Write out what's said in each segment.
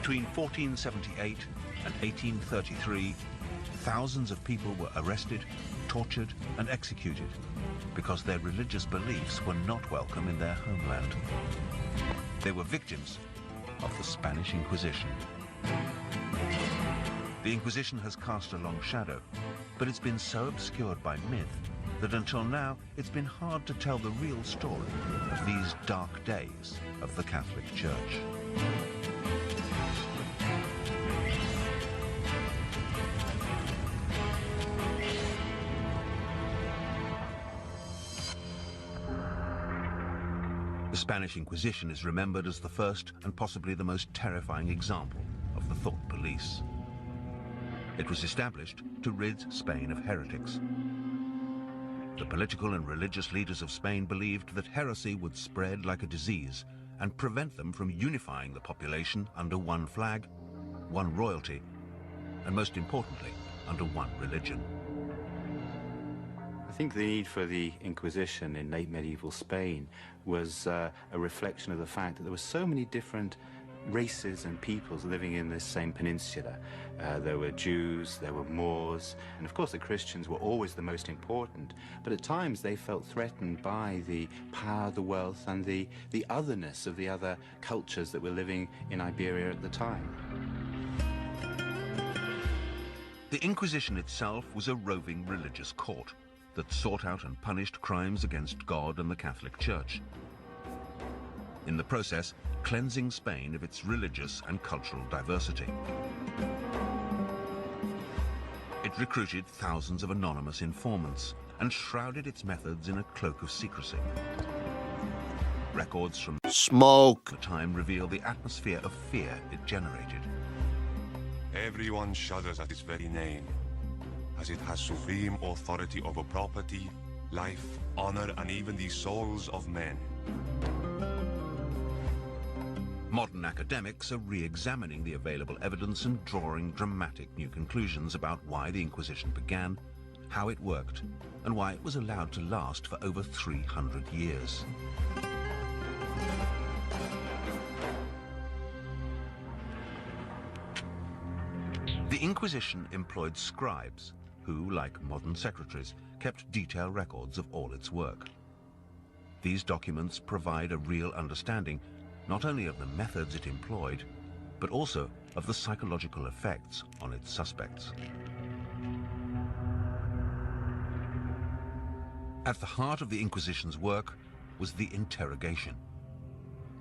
Between 1478 and 1833, thousands of people were arrested, tortured, and executed because their religious beliefs were not welcome in their homeland. They were victims of the Spanish Inquisition. The Inquisition has cast a long shadow, but it's been so obscured by myth that until now it's been hard to tell the real story of these dark days of the Catholic Church. The Spanish Inquisition is remembered as the first and possibly the most terrifying example of the thought police. It was established to rid Spain of heretics. The political and religious leaders of Spain believed that heresy would spread like a disease and prevent them from unifying the population under one flag, one royalty, and most importantly, under one religion. I think the need for the Inquisition in late medieval Spain was a reflection of the fact that there were so many different races and peoples living in this same peninsula. There were Jews, there were Moors, and of course the Christians were always the most important, but at times they felt threatened by the power, the wealth, and the otherness of the other cultures that were living in Iberia at the time. The Inquisition itself was a roving religious court that sought out and punished crimes against God and the Catholic Church. In the process, cleansing Spain of its religious and cultural diversity. It recruited thousands of anonymous informants and shrouded its methods in a cloak of secrecy. Records from the time reveal the atmosphere of fear it generated. Everyone shudders at its very name, as it has supreme authority over property, life, honor, and even the souls of men. Modern academics are re-examining the available evidence and drawing dramatic new conclusions about why the Inquisition began, how it worked, and why it was allowed to last for over 300 years. The Inquisition employed scribes who, like modern secretaries, kept detailed records of all its work. These documents provide a real understanding not only of the methods it employed, but also of the psychological effects on its suspects. At the heart of the Inquisition's work was the interrogation.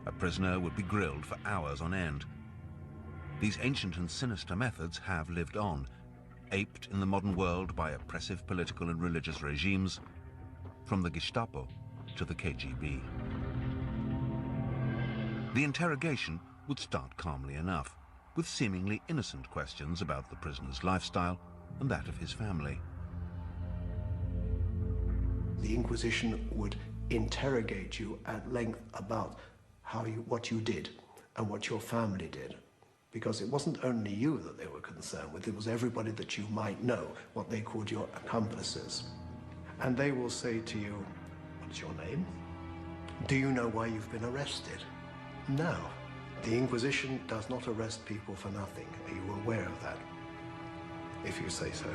A prisoner would be grilled for hours on end. These ancient and sinister methods have lived on, aped in the modern world by oppressive political and religious regimes, from the Gestapo to the KGB. The interrogation would start calmly enough, with seemingly innocent questions about the prisoner's lifestyle and that of his family. The Inquisition would interrogate you at length about what you did and what your family did. Because it wasn't only you that they were concerned with, it was everybody that you might know, what they called your accomplices. And they will say to you, what's your name? Do you know why you've been arrested? No. The Inquisition does not arrest people for nothing. Are you aware of that? If you say so.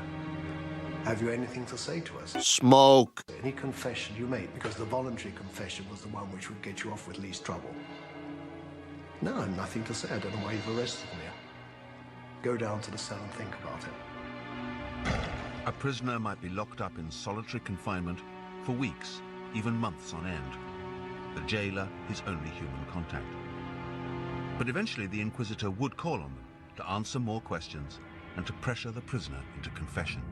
Have you anything to say to us? Smoke. Any confession you make, because the voluntary confession was the one which would get you off with least trouble. No, I have nothing to say. I don't know why you've arrested me. Go down to the cell and think about it. A prisoner might be locked up in solitary confinement for weeks, even months on end. The jailer his only human contact. But eventually the Inquisitor would call on them to answer more questions and to pressure the prisoner into confession.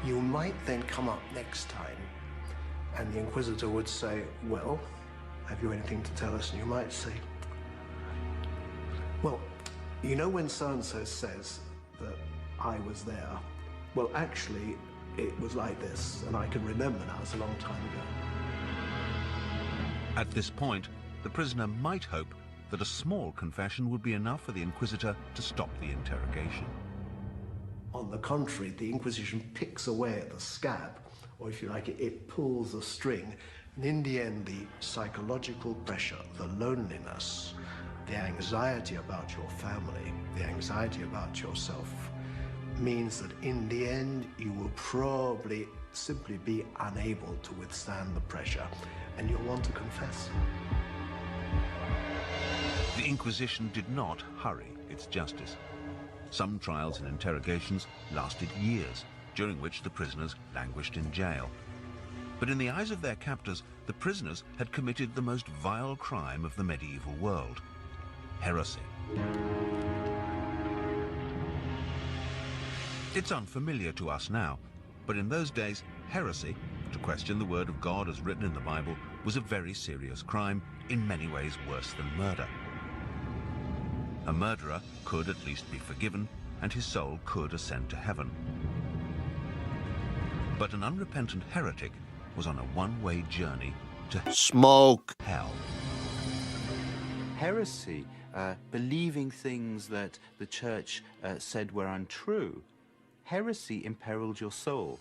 You might then come up next time, and the Inquisitor would say, well, have you anything to tell us? And you might say, well, you know when so-and-so says that I was there? Well, actually, it was like this, and I can remember now, it's a long time ago. At this point, the prisoner might hope that a small confession would be enough for the Inquisitor to stop the interrogation. On the contrary, the Inquisition picks away at the scab, or if you like, it pulls the string, and in the end, the psychological pressure, the loneliness, the anxiety about your family, the anxiety about yourself, means that in the end you will probably simply be unable to withstand the pressure, and you'll want to confess. The Inquisition did not hurry its justice. Some trials and interrogations lasted years, during which the prisoners languished in jail. But in the eyes of their captors, the prisoners had committed the most vile crime of the medieval world: heresy. It's unfamiliar to us now, but in those days, heresy, to question the word of God as written in the Bible, was a very serious crime, in many ways worse than murder. A murderer could at least be forgiven, and his soul could ascend to heaven. But an unrepentant heretic was on a one-way journey to Smoke. hell. Heresy, believing things that the church said were untrue, heresy imperiled your soul.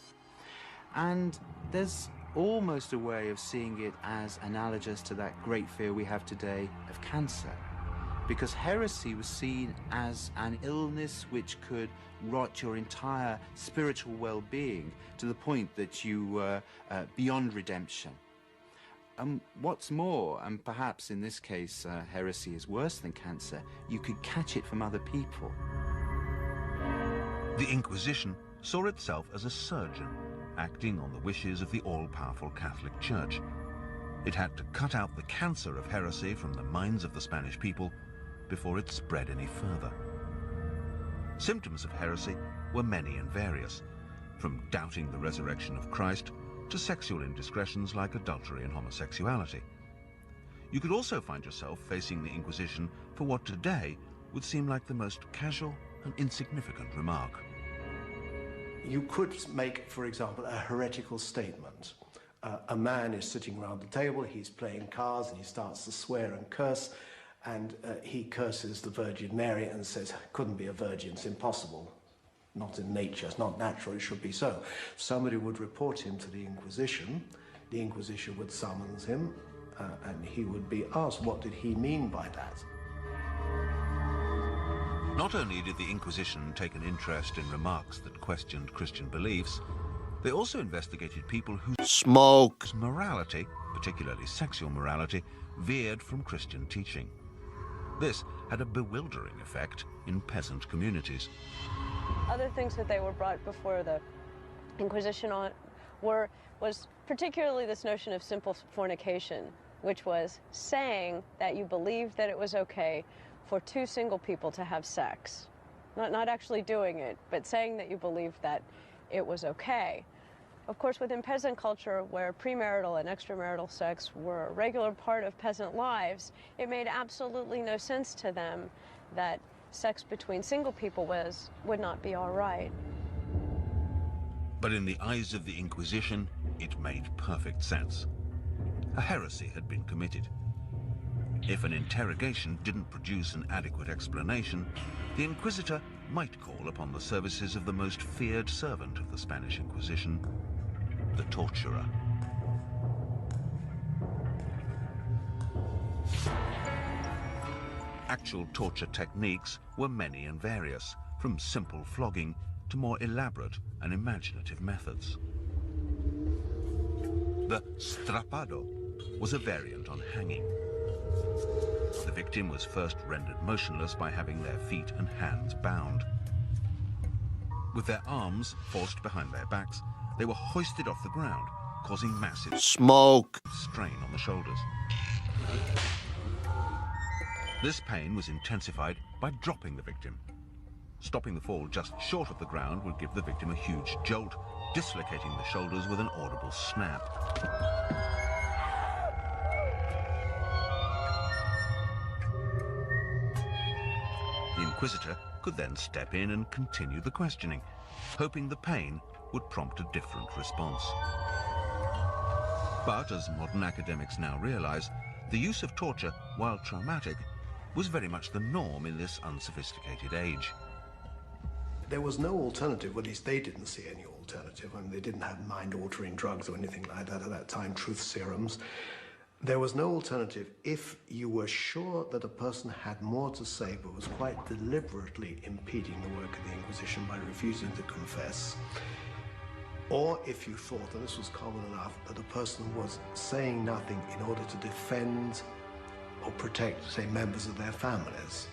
And there's almost a way of seeing it as analogous to that great fear we have today of cancer. Because heresy was seen as an illness which could rot your entire spiritual well-being to the point that you were beyond redemption. What's more, and perhaps in this case heresy is worse than cancer, you could catch it from other people. The Inquisition saw itself as a surgeon, acting on the wishes of the all-powerful Catholic Church. It had to cut out the cancer of heresy from the minds of the Spanish people before it spread any further. Symptoms of heresy were many and various, from doubting the resurrection of Christ to sexual indiscretions like adultery and homosexuality. You could also find yourself facing the Inquisition for what today would seem like the most casual and insignificant remark. You could make, for example, a heretical statement. A man is sitting around the table, he's playing cards, and he starts to swear and curse, and he curses the Virgin Mary and says, couldn't be a virgin, it's impossible. Not in nature, it's not natural, it should be so. Somebody would report him to the Inquisition would summons him, and he would be asked, what did he mean by that? Not only did the Inquisition take an interest in remarks that questioned Christian beliefs, they also investigated people whose Smoke. morality, particularly sexual morality, veered from Christian teaching. This had a bewildering effect in peasant communities. Other things that they were brought before the Inquisition on was particularly this notion of simple fornication, which was saying that you believed that it was okay for two single people to have sex. Not actually doing it, but saying that you believed that it was okay. Of course, within peasant culture, where premarital and extramarital sex were a regular part of peasant lives, it made absolutely no sense to them that sex between single people would not be all right. But in the eyes of the Inquisition, it made perfect sense. A heresy had been committed. If an interrogation didn't produce an adequate explanation, the Inquisitor might call upon the services of the most feared servant of the Spanish Inquisition, the torturer. Actual torture techniques were many and various, from simple flogging to more elaborate and imaginative methods. The strapado was a variant on hanging. The victim was first rendered motionless by having their feet and hands bound. With their arms forced behind their backs, they were hoisted off the ground, causing massive Smoke. strain on the shoulders. This pain was intensified by dropping the victim. Stopping the fall just short of the ground would give the victim a huge jolt, dislocating the shoulders with an audible snap. The Inquisitor could then step in and continue the questioning, hoping the pain would prompt a different response. But as modern academics now realize, the use of torture, while traumatic, was very much the norm in this unsophisticated age. There was no alternative, or at least they didn't see any alternative. I mean, they didn't have mind-altering drugs or anything like that at that time, truth serums. There was no alternative if you were sure that a person had more to say but was quite deliberately impeding the work of the Inquisition by refusing to confess, or if you thought, and this was common enough, that a person was saying nothing in order to defend or protect, say, members of their families.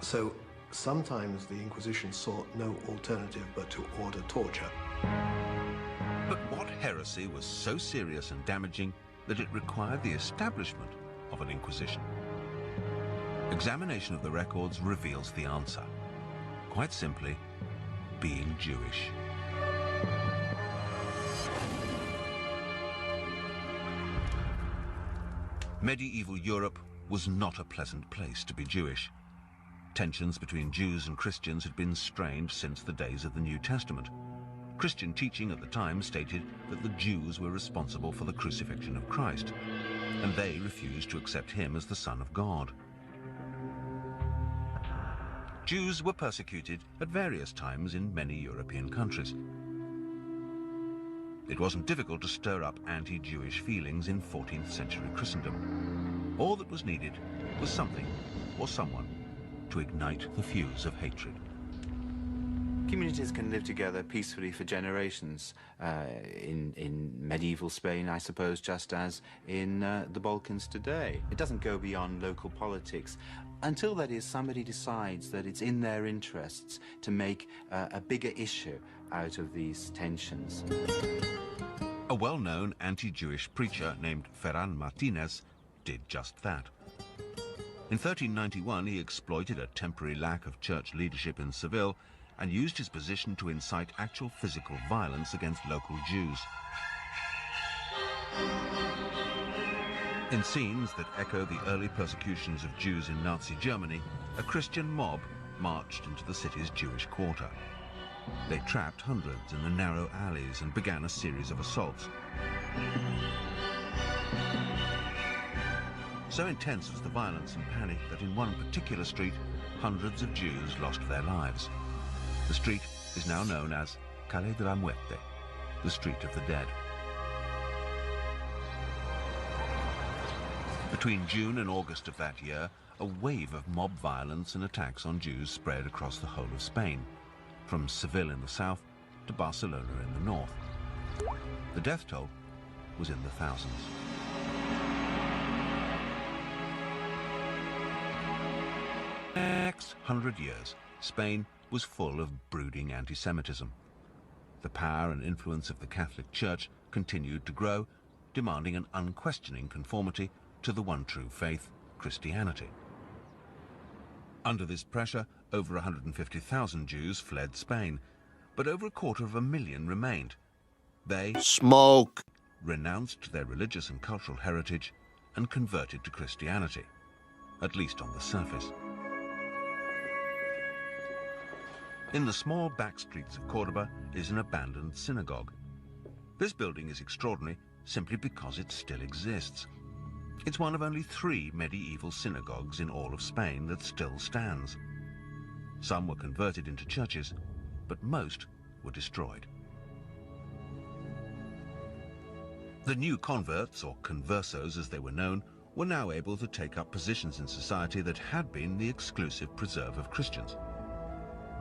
So sometimes the Inquisition sought no alternative but to order torture. But what heresy was so serious and damaging that it required the establishment of an Inquisition? Examination of the records reveals the answer. Quite simply, being Jewish. Medieval Europe was not a pleasant place to be Jewish. Tensions between Jews and Christians had been strained since the days of the New Testament. Christian teaching at the time stated that the Jews were responsible for the crucifixion of Christ, and they refused to accept him as the Son of God. Jews were persecuted at various times in many European countries. It wasn't difficult to stir up anti-Jewish feelings in 14th century Christendom. All that was needed was something or someone to ignite the fuse of hatred. Communities can live together peacefully for generations in medieval Spain, I suppose, just as in the Balkans today. It doesn't go beyond local politics until, that is, somebody decides that it's in their interests to make a bigger issue out of these tensions. A well-known anti-Jewish preacher named Ferran Martínez did just that. In 1391, he exploited a temporary lack of church leadership in Seville and used his position to incite actual physical violence against local Jews. In scenes that echo the early persecutions of Jews in Nazi Germany, a Christian mob marched into the city's Jewish quarter. They trapped hundreds in the narrow alleys and began a series of assaults. So intense was the violence and panic that in one particular street, hundreds of Jews lost their lives. The street is now known as Calle de la Muerte, the Street of the Dead. Between June and August of that year, a wave of mob violence and attacks on Jews spread across the whole of Spain, from Seville in the south to Barcelona in the north. The death toll was in the thousands. The next 100 years, Spain was full of brooding anti-Semitism. The power and influence of the Catholic Church continued to grow, demanding an unquestioning conformity to the one true faith, Christianity. Under this pressure, over 150,000 Jews fled Spain, but over 250,000 remained. They renounced their religious and cultural heritage and converted to Christianity, at least on the surface. In the small back streets of Cordoba is an abandoned synagogue. This building is extraordinary simply because it still exists. It's one of only 3 medieval synagogues in all of Spain that still stands. Some were converted into churches, but most were destroyed. The new converts, or conversos as they were known, were now able to take up positions in society that had been the exclusive preserve of Christians.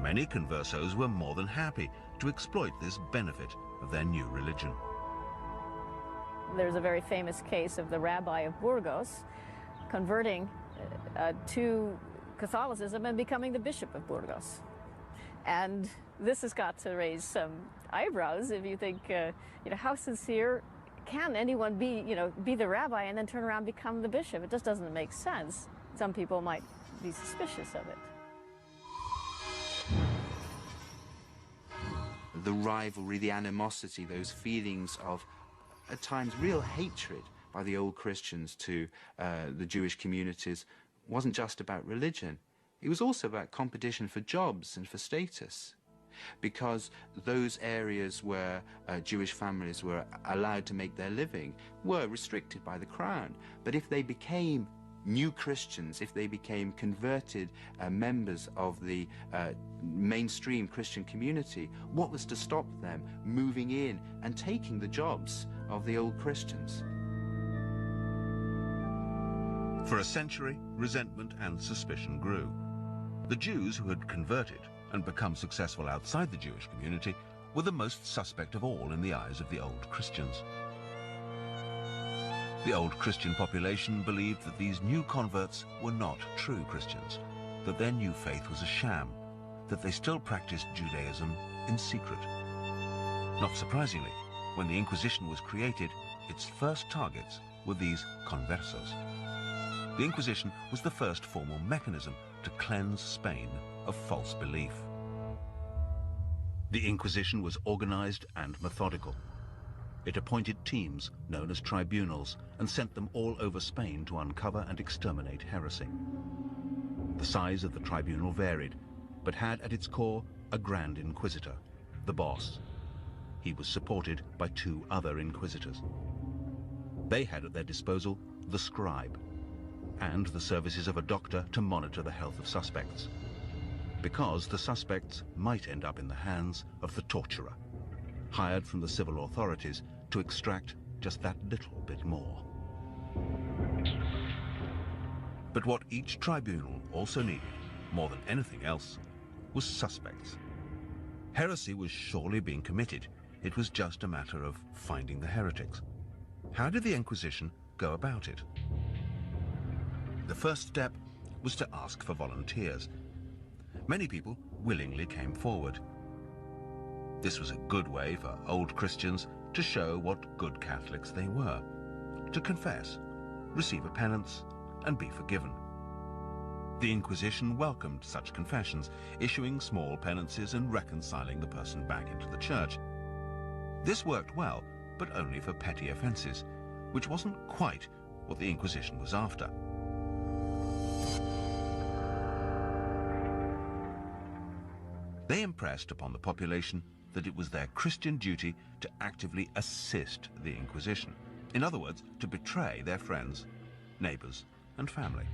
Many conversos were more than happy to exploit this benefit of their new religion. There's a very famous case of the rabbi of Burgos converting to Catholicism and becoming the bishop of Burgos. And this has got to raise some eyebrows if you think, how sincere can anyone be, be the rabbi and then turn around and become the bishop? It just doesn't make sense. Some people might be suspicious of it. The rivalry, the animosity, those feelings of, at times, real hatred by the old Christians to the Jewish communities wasn't just about religion. It was also about competition for jobs and for status. Because those areas where Jewish families were allowed to make their living were restricted by the crown. But if they became new Christians, if they became converted members of the mainstream Christian community, what was to stop them moving in and taking the jobs of the old Christians? For a century, resentment and suspicion grew. The Jews who had converted and become successful outside the Jewish community were the most suspect of all in the eyes of the old Christians. The old Christian population believed that these new converts were not true Christians, that their new faith was a sham, that they still practiced Judaism in secret. Not surprisingly, when the Inquisition was created, its first targets were these conversos. The Inquisition was the first formal mechanism to cleanse Spain of false belief. The Inquisition was organized and methodical. It appointed teams known as tribunals and sent them all over Spain to uncover and exterminate heresy. The size of the tribunal varied, but had at its core a Grand Inquisitor, the boss. He was supported by 2 other inquisitors. They had at their disposal the scribe and the services of a doctor to monitor the health of suspects, because the suspects might end up in the hands of the torturer, hired from the civil authorities to extract just that little bit more. But what each tribunal also needed, more than anything else, was suspects. Heresy was surely being committed. It was just a matter of finding the heretics. How did the Inquisition go about it? The first step was to ask for volunteers. Many people willingly came forward. This was a good way for old Christians to show what good Catholics they were, to confess, receive a penance, and be forgiven. The Inquisition welcomed such confessions, issuing small penances and reconciling the person back into the church. This worked well, but only for petty offences, which wasn't quite what the Inquisition was after. They impressed upon the population that it was their Christian duty to actively assist the Inquisition. In other words, to betray their friends, neighbours, and family.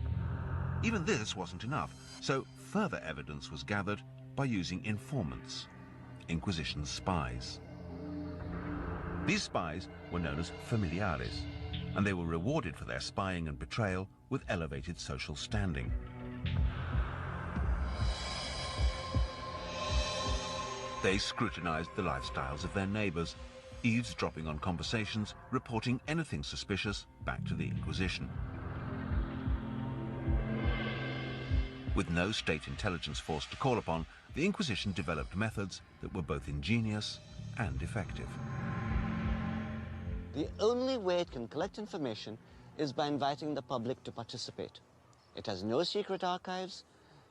Even this wasn't enough, so further evidence was gathered by using informants, Inquisition spies. These spies were known as familiares, and they were rewarded for their spying and betrayal with elevated social standing. They scrutinized the lifestyles of their neighbors, eavesdropping on conversations, reporting anything suspicious back to the Inquisition. With no state intelligence force to call upon, the Inquisition developed methods that were both ingenious and effective. The only way it can collect information is by inviting the public to participate. It has no secret archives,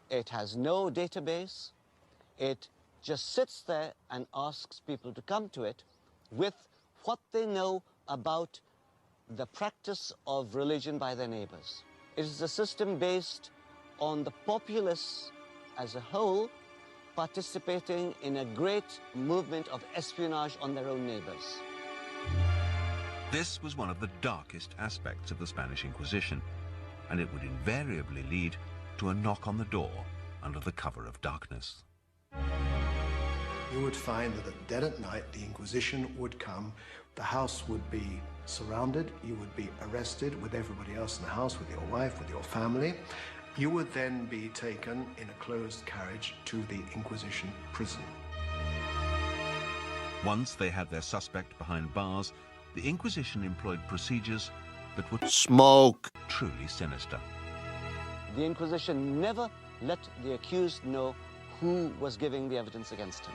it has no database, it just sits there and asks people to come to it with what they know about the practice of religion by their neighbors. It is a system based on the populace as a whole participating in a great movement of espionage on their own neighbors. This was one of the darkest aspects of the Spanish Inquisition, and it would invariably lead to a knock on the door under the cover of darkness. You would find that at dead at night, the Inquisition would come, the house would be surrounded, you would be arrested with everybody else in the house, with your wife, with your family. You would then be taken in a closed carriage to the Inquisition prison. Once they had their suspect behind bars, the Inquisition employed procedures that were truly sinister. The Inquisition never let the accused know who was giving the evidence against him.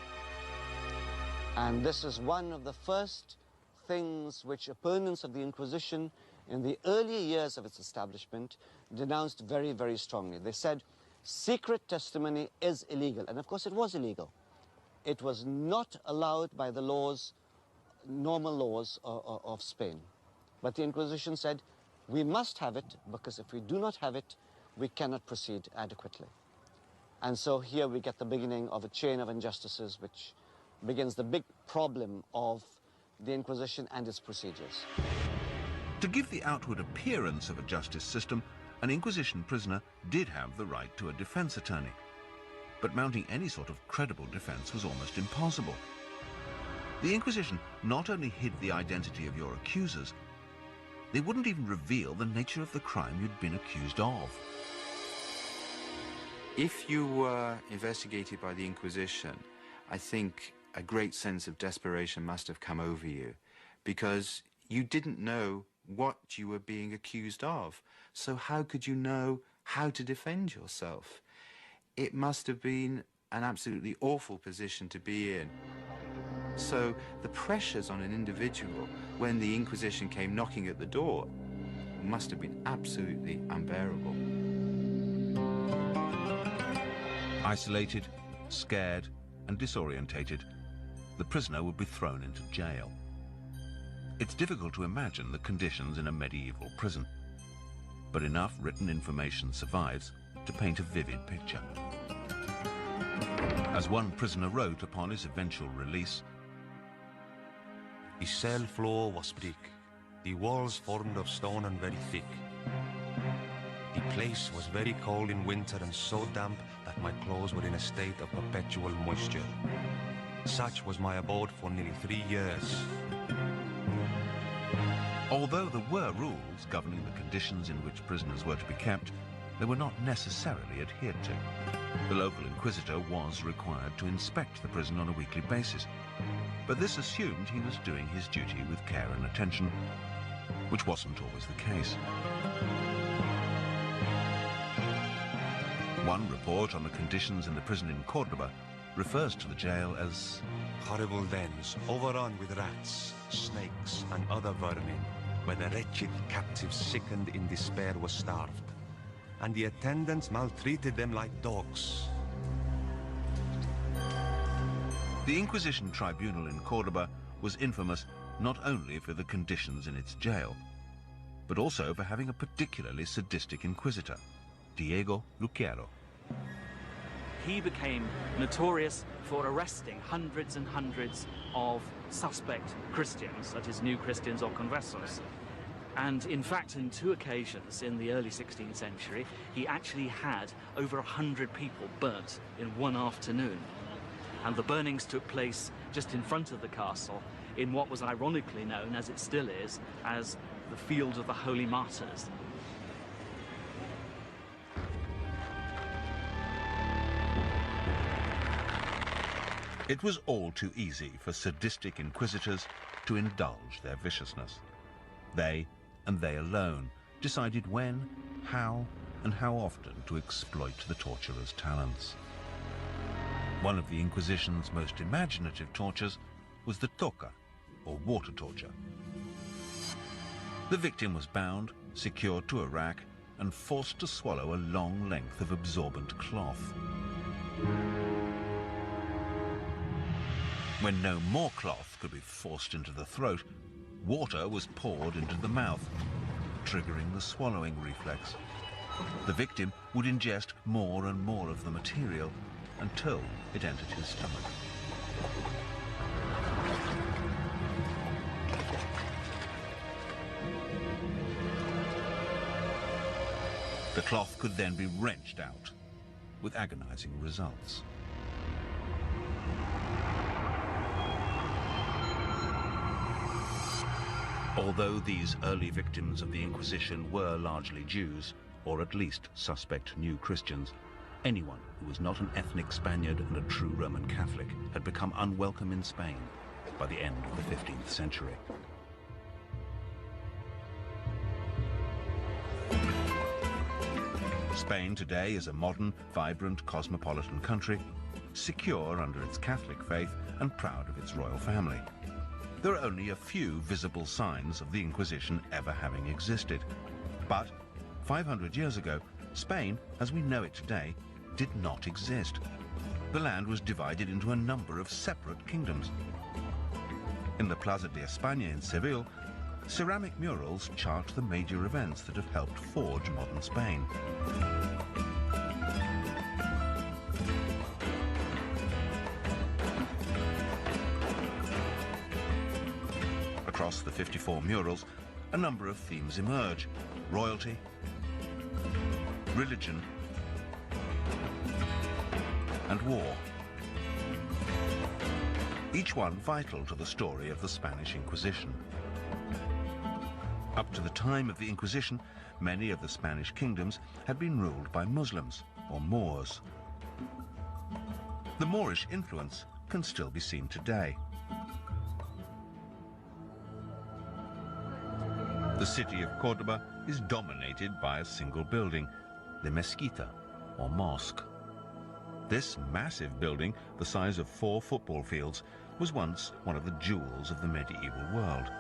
And this is one of the first things which opponents of the Inquisition in the early years of its establishment denounced very, very strongly. They said secret testimony is illegal. And of course it was illegal. It was not allowed by the laws, normal laws of Spain. But the Inquisition said we must have it, because if we do not have it, we cannot proceed adequately. And so here we get the beginning of a chain of injustices which begins the big problem of the Inquisition and its procedures. To give the outward appearance of a justice system, an Inquisition prisoner did have the right to a defense attorney. But mounting any sort of credible defense was almost impossible. The Inquisition not only hid the identity of your accusers, they wouldn't even reveal the nature of the crime you'd been accused of. If you were investigated by the Inquisition, I think a great sense of desperation must have come over you, because you didn't know what you were being accused of. So how could you know how to defend yourself? It must have been an absolutely awful position to be in. So the pressures on an individual when the Inquisition came knocking at the door must have been absolutely unbearable. Isolated, scared, and disorientated, the prisoner would be thrown into jail. It's difficult to imagine the conditions in a medieval prison, but enough written information survives to paint a vivid picture. As one prisoner wrote upon his eventual release, "The cell floor was brick, the walls formed of stone and very thick. The place was very cold in winter and so damp that my clothes were in a state of perpetual moisture. Such was my abode for nearly 3 years." Although there were rules governing the conditions in which prisoners were to be kept, they were not necessarily adhered to. The local inquisitor was required to inspect the prison on a weekly basis, but this assumed he was doing his duty with care and attention, which wasn't always the case. One report on the conditions in the prison in Cordoba refers to the jail as horrible dens overrun with rats, snakes, and other vermin, where the wretched captives sickened in despair were starved, and the attendants maltreated them like dogs. The Inquisition tribunal in Cordoba was infamous not only for the conditions in its jail, but also for having a particularly sadistic inquisitor, Diego Luquero. He became notorious for arresting hundreds and hundreds of suspect Christians, that is, new Christians or conversos. And in fact, in 2 occasions in the early 16th century, he actually had over 100 people burnt in one afternoon. And the burnings took place just in front of the castle in what was ironically known, as it still is, as the Field of the Holy Martyrs. It was all too easy for sadistic inquisitors to indulge their viciousness. They, and they alone, decided when, how, and how often to exploit the torturer's talents. One of the Inquisition's most imaginative tortures was the toca, or water torture. The victim was bound, secured to a rack, and forced to swallow a long length of absorbent cloth. When no more cloth could be forced into the throat, water was poured into the mouth, triggering the swallowing reflex. The victim would ingest more and more of the material until it entered his stomach. The cloth could then be wrenched out, with agonizing results. Although these early victims of the Inquisition were largely Jews, or at least suspect new Christians, anyone who was not an ethnic Spaniard and a true Roman Catholic had become unwelcome in Spain by the end of the 15th century. Spain today is a modern, vibrant, cosmopolitan country, secure under its Catholic faith and proud of its royal family. There are only a few visible signs of the Inquisition ever having existed. But 500 years ago, Spain, as we know it today, did not exist. The land was divided into a number of separate kingdoms. In the Plaza de España in Seville, ceramic murals chart the major events that have helped forge modern Spain. Across the 54 murals, a number of themes emerge: royalty, religion, and war. Each one vital to the story of the Spanish Inquisition. Up to the time of the Inquisition, many of the Spanish kingdoms had been ruled by Muslims, or Moors. The Moorish influence can still be seen today. The city of Córdoba is dominated by a single building, the Mezquita, or mosque. This massive building, the size of 4 football fields, was once one of the jewels of the medieval world.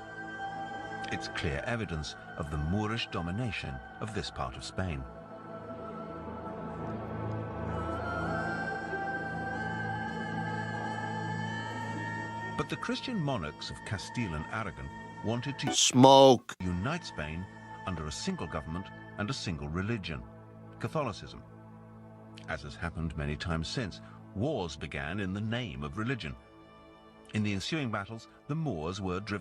It's clear evidence of the Moorish domination of this part of Spain. But the Christian monarchs of Castile and Aragon wanted to unite Spain under a single government and a single religion, Catholicism. As has happened many times since, wars began in the name of religion. In the ensuing battles, the Moors were driven